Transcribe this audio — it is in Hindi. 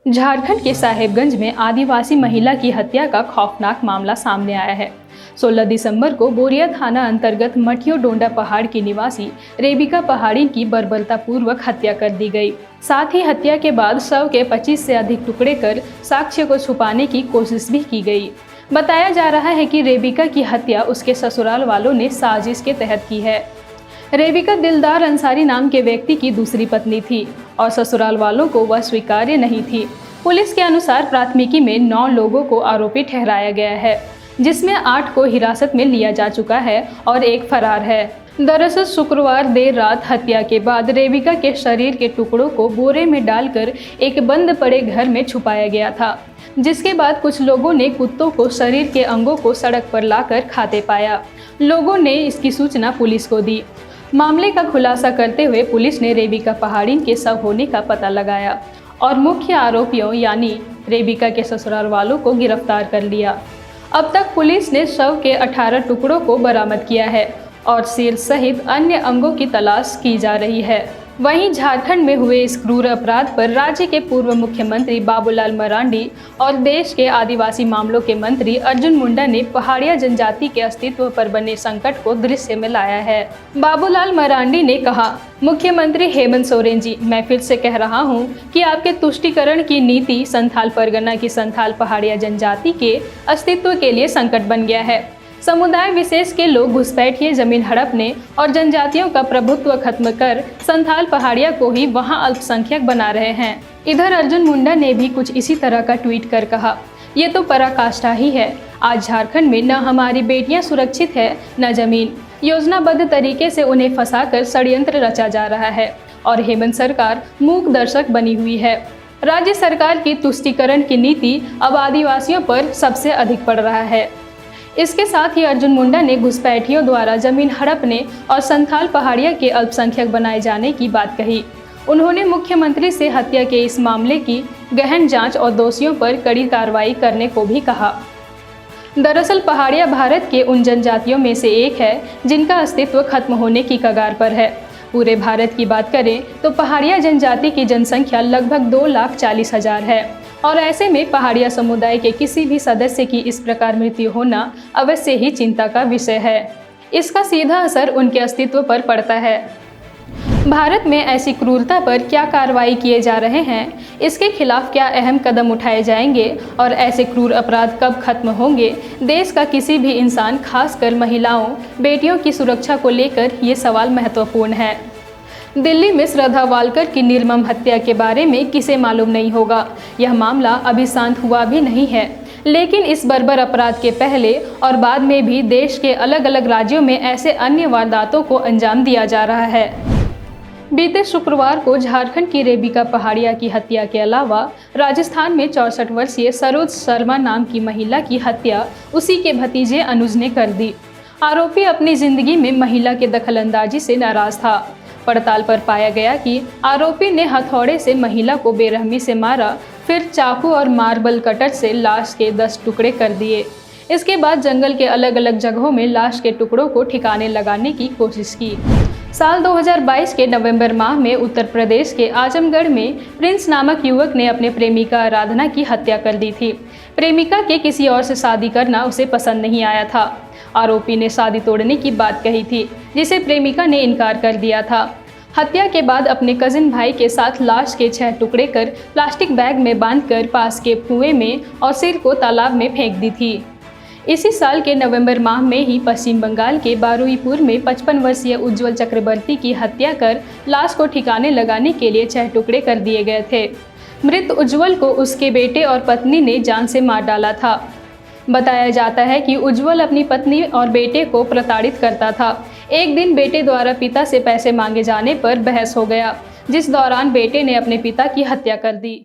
झारखंड के साहेबगंज में आदिवासी महिला की हत्या का खौफनाक मामला सामने आया है। 16 दिसंबर को बोरिया थाना अंतर्गत मठियो डोंडा पहाड़ की निवासी रेबिका पहाड़ी की बर्बरतापूर्वक हत्या कर दी गई। साथ ही हत्या के बाद शव के 25 से अधिक टुकड़े कर साक्ष्य को छुपाने की कोशिश भी की गई। बताया जा रहा है कि रेबिका की हत्या उसके ससुराल वालों ने साजिश के तहत की है। रेबिका दिलदार अंसारी नाम के व्यक्ति की दूसरी पत्नी थी और ससुराल वालों को वह स्वीकार्य नहीं थी। पुलिस के अनुसार प्राथमिकी में 9 लोगों को आरोपी ठहराया गया है, जिसमें 8 को हिरासत में लिया जा चुका है और 1 फरार है। दरअसल शुक्रवार देर रात हत्या के बाद रेबिका के शरीर के टुकड़ों को बोरे में डालकर एक बंद पड़े घर में छुपाया गया था, जिसके बाद कुछ लोगों ने कुत्तों को शरीर के अंगों को सड़क पर लाकर खाते पाया। लोगों ने इसकी सूचना पुलिस को दी। मामले का खुलासा करते हुए पुलिस ने रेबिका पहाड़ी के शव होने का पता लगाया और मुख्य आरोपियों यानी रेबिका के ससुराल वालों को गिरफ्तार कर लिया। अब तक पुलिस ने शव के 18 टुकड़ों को बरामद किया है और सिर सहित अन्य अंगों की तलाश की जा रही है। वहीं झारखंड में हुए इस क्रूर अपराध पर राज्य के पूर्व मुख्यमंत्री बाबूलाल मरांडी और देश के आदिवासी मामलों के मंत्री अर्जुन मुंडा ने पहाड़िया जनजाति के अस्तित्व पर बने संकट को दृश्य में लाया है। बाबूलाल मरांडी ने कहा, मुख्यमंत्री हेमंत सोरेन जी, मैं फिर से कह रहा हूं कि आपके तुष्टीकरण की नीति संथाल परगना की संथाल पहाड़िया जनजाति के अस्तित्व के लिए संकट बन गया है। समुदाय विशेष के लोग घुसपैठिए जमीन हड़पने और जनजातियों का प्रभुत्व खत्म कर संथाल पहाड़िया को ही वहां अल्पसंख्यक बना रहे हैं। इधर अर्जुन मुंडा ने भी कुछ इसी तरह का ट्वीट कर कहा, ये तो पराकाष्ठा ही है। आज झारखंड में न हमारी बेटियां सुरक्षित है न जमीन। योजनाबद्ध तरीके से उन्हें फंसाकर षड्यंत्र रचा जा रहा है और हेमंत सरकार मूक दर्शक बनी हुई है। राज्य सरकार की तुष्टीकरण की नीति अब आदिवासियों पर सबसे अधिक पड़ रहा है। इसके साथ ही अर्जुन मुंडा ने घुसपैठियों द्वारा जमीन हड़पने और संथाल पहाड़िया के अल्पसंख्यक बनाए जाने की बात कही। उन्होंने मुख्यमंत्री से हत्या के इस मामले की गहन जांच और दोषियों पर कड़ी कार्रवाई करने को भी कहा। दरअसल पहाड़िया भारत के उन जनजातियों में से एक है जिनका अस्तित्व खत्म होने की कगार पर है। पूरे भारत की बात करें तो पहाड़िया जनजाति की जनसंख्या लगभग 2,40,000 है और ऐसे में पहाड़िया समुदाय के किसी भी सदस्य की इस प्रकार मृत्यु होना अवश्य ही चिंता का विषय है। इसका सीधा असर उनके अस्तित्व पर पड़ता है। भारत में ऐसी क्रूरता पर क्या कार्रवाई किए जा रहे हैं, इसके खिलाफ क्या अहम कदम उठाए जाएंगे और ऐसे क्रूर अपराध कब खत्म होंगे। देश का किसी भी इंसान, खासकर महिलाओं, बेटियों की सुरक्षा को लेकर ये सवाल महत्वपूर्ण है। दिल्ली में श्रद्धा वालकर की निर्मम हत्या के बारे में किसे मालूम नहीं होगा। यह मामला अभी शांत हुआ भी नहीं है, लेकिन इस बर्बर अपराध के पहले और बाद में भी देश के अलग अलग राज्यों में ऐसे अन्य वारदातों को अंजाम दिया जा रहा है। बीते शुक्रवार को झारखंड की रेबिका पहाड़िया की हत्या के अलावा राजस्थान में 64 वर्षीय सरोज शर्मा नाम की महिला की हत्या उसी के भतीजे अनुज ने कर दी। आरोपी अपनी जिंदगी में महिला के दखलंदाजी से नाराज था। पड़ताल पर पाया गया कि आरोपी ने हथौड़े से महिला को बेरहमी से मारा, फिर चाकू और मार्बल कटर से लाश के 10 टुकड़े कर दिए। इसके बाद जंगल के अलग अलग जगहों में लाश के टुकड़ों को ठिकाने लगाने की कोशिश की। साल 2022 के नवंबर माह में उत्तर प्रदेश के आजमगढ़ में प्रिंस नामक युवक ने अपने प्रेमिका आराधना की हत्या कर दी थी। प्रेमिका के किसी और से शादी करना उसे पसंद नहीं आया था। आरोपी ने शादी तोड़ने की बात कही थी, जिसे प्रेमिका ने इनकार कर दिया था। हत्या के बाद अपने कजिन भाई के साथ लाश के 6 टुकड़े कर प्लास्टिक बैग में बांधकर पास के कुएं में और सिर को तालाब में फेंक दी थी। इसी साल के नवंबर माह में ही पश्चिम बंगाल के बारुईपुर में 55 वर्षीय उज्जवल चक्रवर्ती की हत्या कर लाश को ठिकाने लगाने के लिए 6 टुकड़े कर दिए गए थे। मृत उज्जवल को उसके बेटे और पत्नी ने जान से मार डाला था। बताया जाता है कि उज्जवल अपनी पत्नी और बेटे को प्रताड़ित करता था। एक दिन बेटे द्वारा पिता से पैसे मांगे जाने पर बहस हो गया, जिस दौरान बेटे ने अपने पिता की हत्या कर दी।